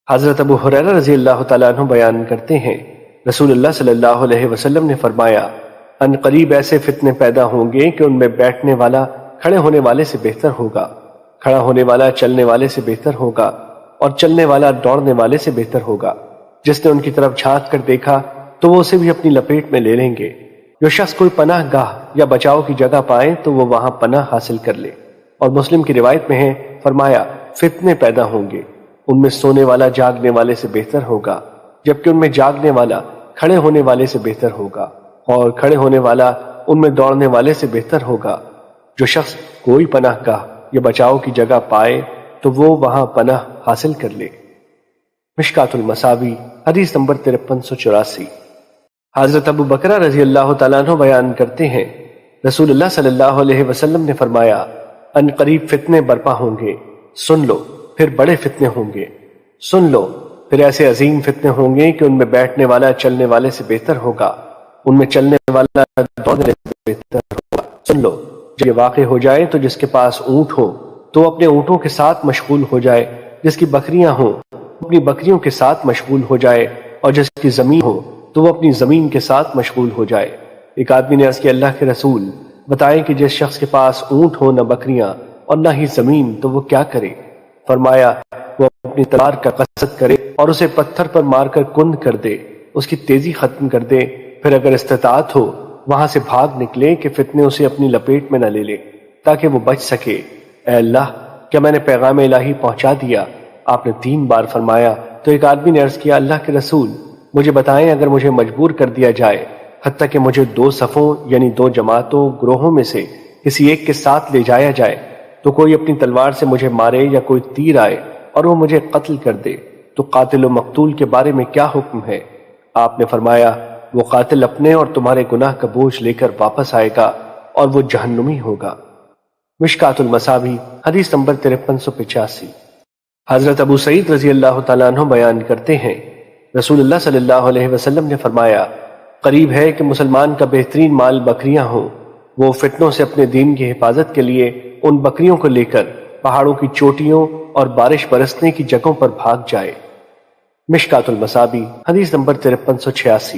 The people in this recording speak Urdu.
حضرت ابو ہریرہ رضی اللہ تعالیٰ عنہ بیان کرتے ہیں، رسول اللہ صلی اللہ علیہ وسلم نے فرمایا، ان قریب ایسے فتنے پیدا ہوں گے کہ ان میں بیٹھنے والا کھڑے ہونے والے سے بہتر ہوگا، کھڑا ہونے والا چلنے والے سے بہتر ہوگا، اور چلنے والا دوڑنے والے سے بہتر ہوگا۔ جس نے ان کی طرف جھانک کر دیکھا تو وہ اسے بھی اپنی لپیٹ میں لے لیں گے۔ جو شخص کوئی پناہ گاہ یا بچاؤ کی جگہ پائے تو وہ وہاں پناہ حاصل کر لے۔ اور مسلم کی روایت میں ہے، فرمایا، فتنے پیدا ہوں گے، ان میں سونے والا جاگنے والے سے بہتر ہوگا، جبکہ ان میں جاگنے والا کھڑے ہونے والے سے بہتر ہوگا، اور کھڑے ہونے والا ان میں دوڑنے والے سے بہتر ہوگا۔ جو شخص کوئی پناہ گاہ یا بچاؤ کی جگہ پائے تو وہ وہاں پناہ حاصل کر لے۔ مشکات المصابیح حدیث نمبر 5384۔ حضرت ابو بکرہ رضی اللہ تعالیٰ عنہ بیان کرتے ہیں، رسول اللہ صلی اللہ علیہ وسلم نے فرمایا، ان قریب فتنے برپا ہوں گے، سن لو، پھر بڑے فتنے ہوں گے، سن لو، پھر ایسے عظیم فتنے ہوں گے کہ ان میں بیٹھنے والا چلنے والے سے بہتر ہوگا، ان میں چلنے والا دوڑنے سے بہتر ہوگا۔ سن لو، جب یہ واقع ہو جائے تو جس کے پاس اونٹ ہو تو وہ اپنے اونٹوں کے ساتھ مشغول ہو جائے، جس کی بکریاں ہوں اپنی بکریوں کے ساتھ مشغول ہو جائے، اور جس کی زمین ہو تو وہ اپنی زمین کے ساتھ مشغول ہو جائے۔ ایک آدمی نے عرض کیا، اللہ کے رسول، بتائیں کہ جس شخص کے پاس اونٹ ہو نہ بکریاں اور نہ ہی زمین تو وہ کیا کرے؟ فرمایا، وہ اپنی تلوار کا قصد کرے اور اسے پتھر پر مار کر کند کر دے، اس کی تیزی ختم کر دے، پھر اگر استطاعت ہو وہاں سے بھاگ نکلے کہ فتنے اسے اپنی لپیٹ میں نہ لے لے، تاکہ وہ بچ سکے۔ اے اللہ، کیا میں نے پیغام الہی پہنچا دیا؟ آپ نے 3 بار فرمایا تو ایک آدمی نے عرض کیا، اللہ کے رسول، مجھے بتائیں اگر مجھے مجبور کر دیا جائے حتیٰ کہ مجھے 2 صفوں یعنی 2 جماعتوں گروہوں میں سے کسی ایک کے ساتھ لے جایا جائے، تو کوئی اپنی تلوار سے مجھے مارے یا کوئی تیر آئے اور وہ مجھے قتل کر دے، تو قاتل و مقتول کے بارے میں کیا حکم ہے؟ آپ نے فرمایا، وہ قاتل اپنے اور تمہارے گناہ کا بوجھ لے کر واپس آئے گا اور وہ جہنمی ہوگا۔ مشکات المصابیح حدیث نمبر 5385۔ حضرت ابو سعید رضی اللہ تعالیٰ عنہ بیان کرتے ہیں، رسول اللہ صلی اللہ علیہ وسلم نے فرمایا، قریب ہے کہ مسلمان کا بہترین مال بکریاں ہوں، وہ فتنوں سے اپنے دین کی حفاظت کے لیے ان بکریوں کو لے کر پہاڑوں کی چوٹیوں اور بارش برسنے کی جگہوں پر بھاگ جائے۔ مشکات المصابیح حدیث نمبر 5386۔